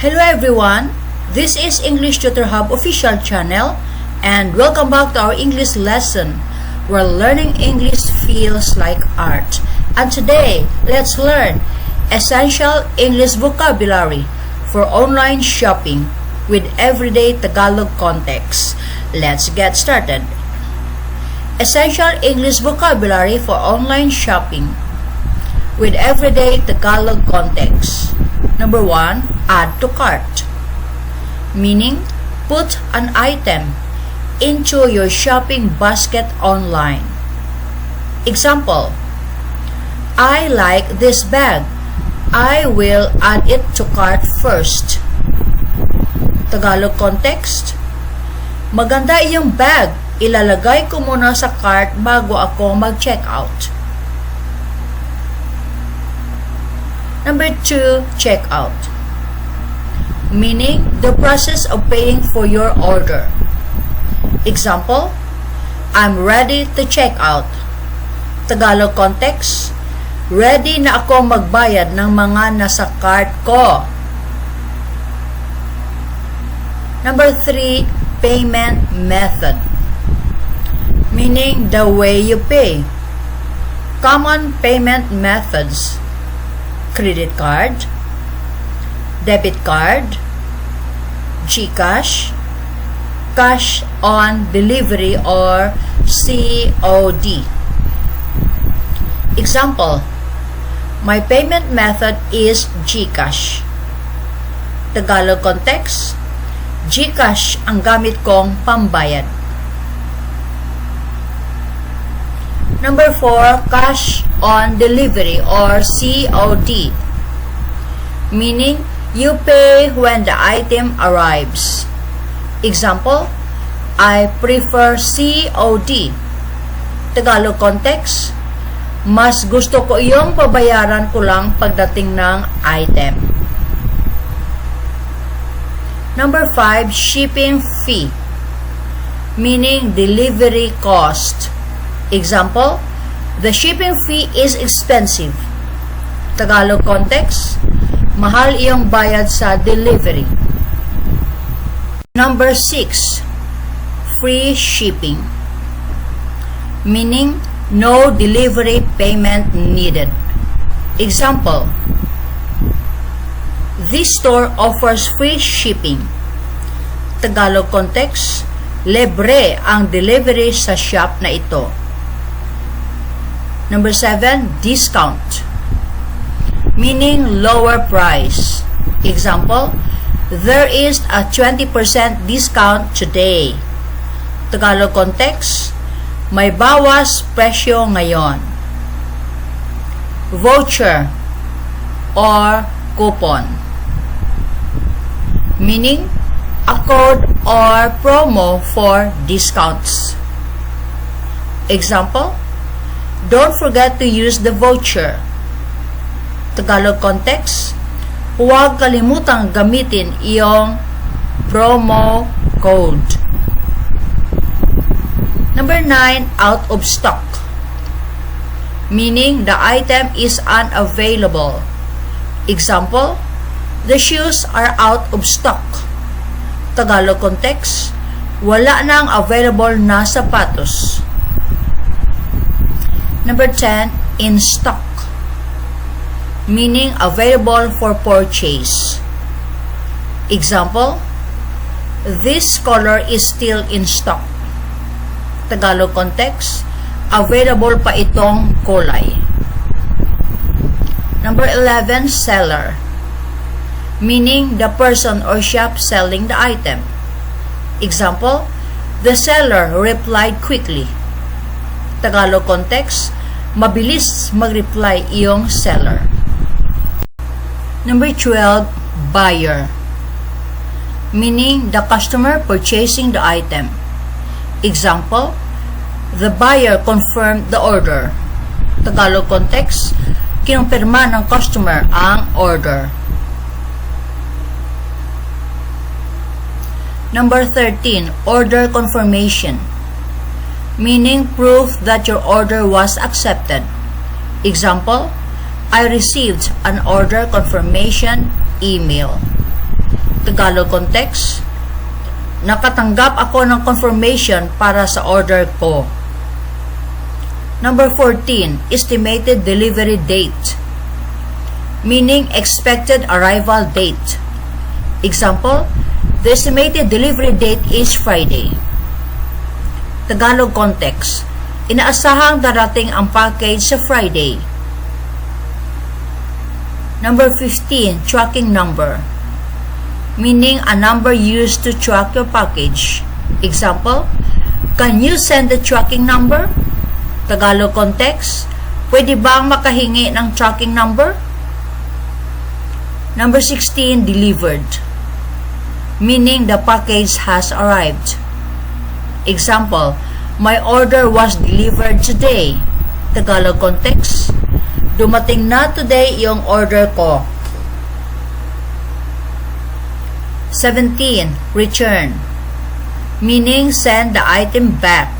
Hello everyone, this is English Tutor Hub official channel and welcome back to our English lesson where learning English feels like art. And today, let's learn essential English vocabulary for online shopping with everyday Tagalog context. Let's get started. Essential English vocabulary for online shopping with everyday Tagalog context. Number 1, add to cart. Meaning, put an item into your shopping basket online. Example, I like this bag. I will add it to cart first. Tagalog context, maganda iyong bag. Ilalagay ko muna sa cart bago ako mag-check out. Number 2, check out. Meaning, the process of paying for your order. Example, I'm ready to check out. Tagalog context, ready na ako magbayad ng mga nasa cart ko. Number 3, payment method. Meaning, the way you pay. Common payment methods: credit card, debit card, GCash, cash on delivery or COD. Example, my payment method is GCash. Tagalog context, GCash ang gamit kong pambayad. Number 4, cash on delivery or COD. Meaning, you pay when the item arrives. Example, I prefer COD. Tagalog context, mas gusto ko iyong pabayaran ko lang pagdating ng item. Number 5, shipping fee. Meaning, delivery cost. Example, the shipping fee is expensive. Tagalog context, mahal iyong bayad sa delivery. Number 6, free shipping. Meaning, no delivery payment needed. Example, this store offers free shipping. Tagalog context, libre ang delivery sa shop na ito. Number 7, discount. Meaning, lower price. Example, there is a 20% discount today. Tagalog context, may bawas presyo ngayon. Voucher or coupon. Meaning, a code or promo for discounts. Example, don't forget to use the voucher. Tagalog context, huwag kalimutang gamitin iyong promo code. Number 9, out of stock. Meaning, the item is unavailable. Example, the shoes are out of stock. Tagalog context, wala nang available na sapatos. Number 10, in stock. Meaning, available for purchase. Example, this color is still in stock. Tagalog context, available pa itong kulay. Number 11, seller. Meaning, the person or shop selling the item. Example, the seller replied quickly. Tagalog context, mabilis mag-reply iyong seller. Number 12, buyer. Meaning, the customer purchasing the item. Example, the buyer confirmed the order. Tagalog context, kinumpirma ng customer ang order. Number 13, order confirmation. Meaning, proof that your order was accepted. Example, I received an order confirmation email. Tagalog context, nakatanggap ako ng confirmation para sa order ko. Number 14, estimated delivery date, meaning expected arrival date. Example, the estimated delivery date is Friday. Tagalog context, inaasahang darating ang package sa Friday. Number 15, tracking number, meaning a number used to track your package. Example, can you send the tracking number? Tagalog context, pwede bang makahingi ng tracking number? Number 16, delivered, meaning the package has arrived. Example, my order was delivered today. Tagalog context, dumating na today yung order ko. 17, return, meaning send the item back.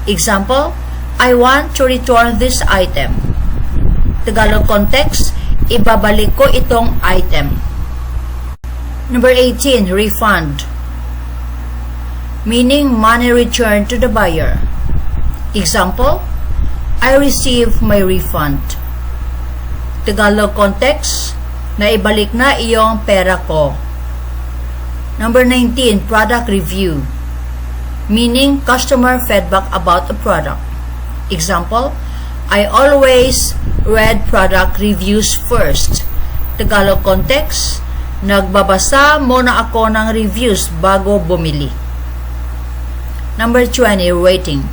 Example, I want to return this item. Tagalog context, ibabalik ko itong item. Number 18, refund, meaning money returned to the buyer. Example, I received my refund. Tagalog context, naibalik na iyong pera ko. Number 19, product review, meaning customer feedback about a product. Example, I always read product reviews first. Tagalog context, nagbabasa muna ako ng reviews bago bumili. Number 20, rating,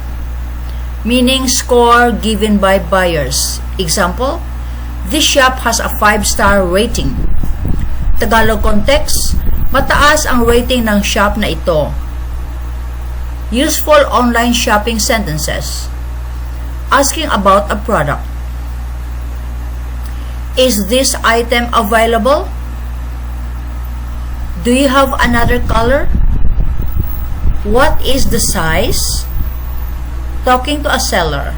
meaning score given by buyers. Example, this shop has a 5-star rating. Tagalog context, mataas ang rating ng shop na ito. Useful online shopping sentences, asking about a product. Is this item available? Do you have another color? What is the size? Talking to a seller,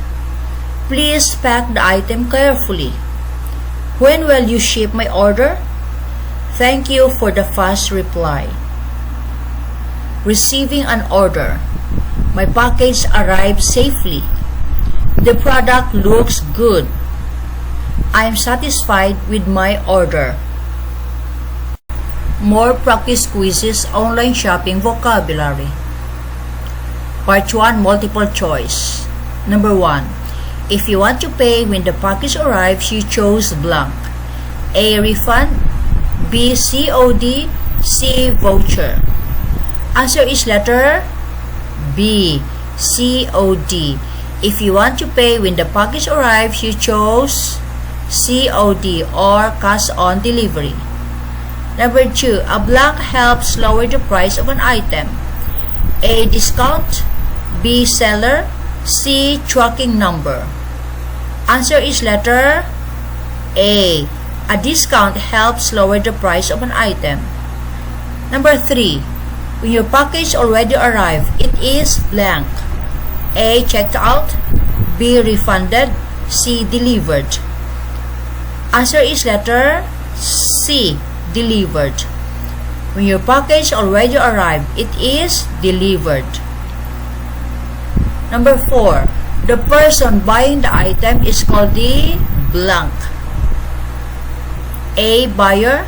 please pack the item carefully. When will you ship my order? Thank you for the fast reply. Receiving an order, my package arrived safely. The product looks good. I am satisfied with my order. More practice quizzes, online shopping vocabulary. Part 1, multiple choice. Number 1, if you want to pay when the package arrives, you chose blank. A, refund, B, COD, C, voucher. Answer is letter B, COD. If you want to pay when the package arrives, you chose COD or cash on delivery. Number 2, a blank helps lower the price of an item. A, discount, B, seller, C, tracking number. Answer is letter A. A discount helps lower the price of an item. Number 3, when your package already arrived, it is blank. A, checked out, B, refunded, C, delivered. Answer is letter C, delivered. When your package already arrived, it is delivered. Number 4, the person buying the item is called the blank. A, buyer,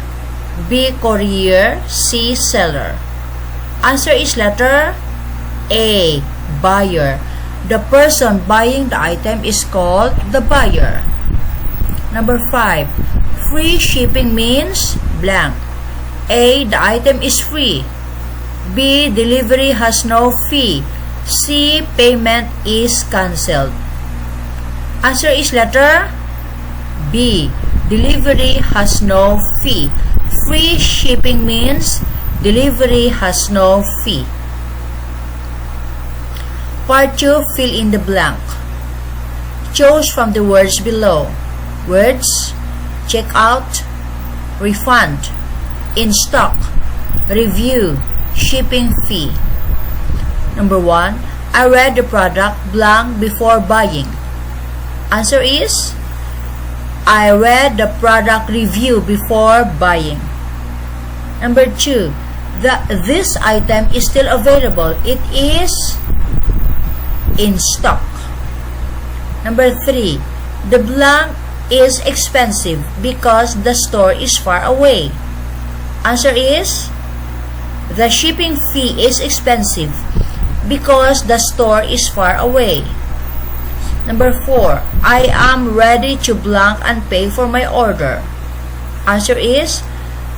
B, courier, C, seller. Answer is letter A, buyer. The person buying the item is called the buyer. Number 5, free shipping means blank. A, the item is free. B, delivery has no fee. C, payment is cancelled. Answer is letter B, delivery has no fee. Free shipping means delivery has no fee. Part 2, fill in the blank. Choose from the words below. Words, check out, refund, in stock, review, shipping fee. Number 1, I read the product blank before buying. Answer is I read the product review before buying. Number 2, this item is still available. It is in stock. Number 3, the blank is expensive because the store is far away. Answer is, the shipping fee is expensive because the store is far away. Number 4, I am ready to blank and pay for my order. Answer is,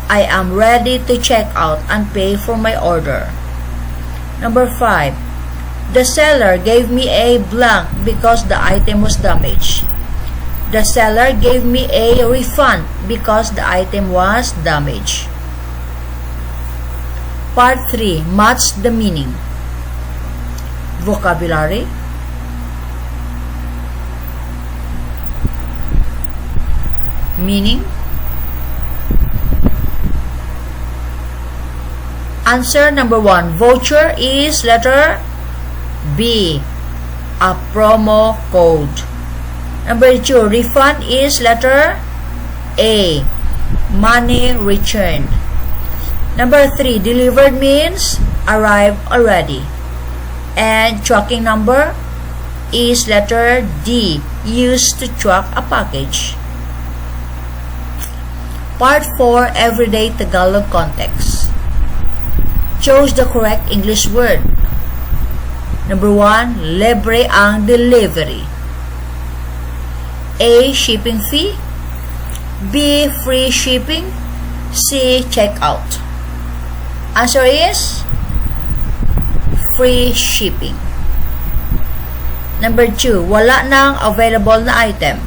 I am ready to check out and pay for my order. Number 5, the seller gave me a blank because the item was damaged. The seller gave me a refund because the item was damaged. Part 3, match the meaning. Vocabulary. Meaning. Answer number 1. Voucher is letter B, a promo code. Number 2. Refund is letter A, money returned. Number 3. Delivered means arrived already. And tracking number is letter D, used to track a package. Part 4, Everyday Tagalog Context. Choose the correct English word. Number 1, libre ang delivery. A, shipping fee. B, free shipping. C, checkout. Answer is free shipping. Number 2, wala nang available na item.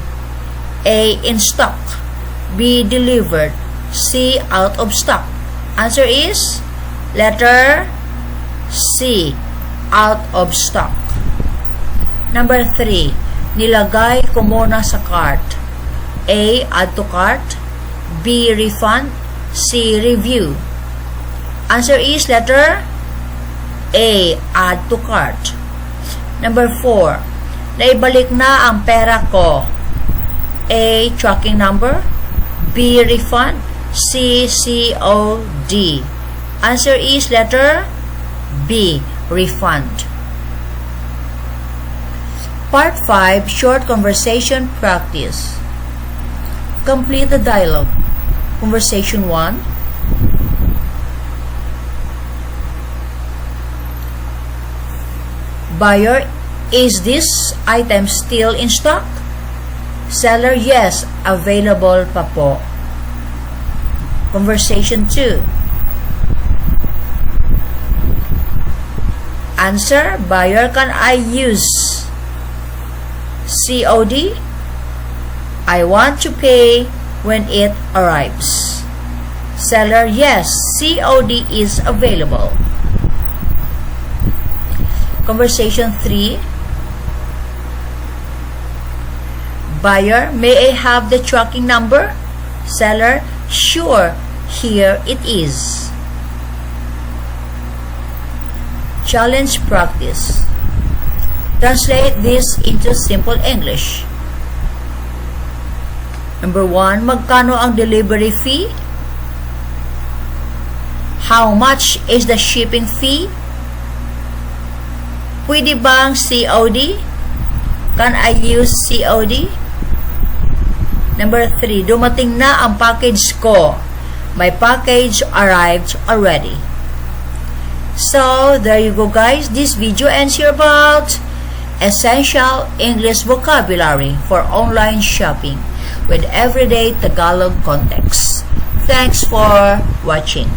A, in stock. B, delivered. C, out of stock. Answer is letter C, out of stock. Number 3, nilagay ko muna sa cart. A, add to cart. B, refund. C, review. Answer is letter A, add to cart. Number 4, naibalik na ang pera ko. A, tracking number. B, refund. C, COD. Answer is letter B, refund. Part 5, short conversation practice. Complete the dialogue. Conversation 1. Buyer, is this item still in stock? Seller, yes, available pa po. Conversation 2. Answer, buyer, can I use COD? I want to pay when it arrives. Seller, yes, COD is available. Conversation 3. Buyer, may I have the tracking number? Seller, sure, here it is. Challenge practice. Translate this into simple English. Number 1, magkano ang delivery fee? How much is the shipping fee? Pwede bang COD? Can I use COD? Number 3, dumating na ang package ko. My package arrived already. So, there you go guys. This video ends here about essential English vocabulary for online shopping with everyday Tagalog context. Thanks for watching.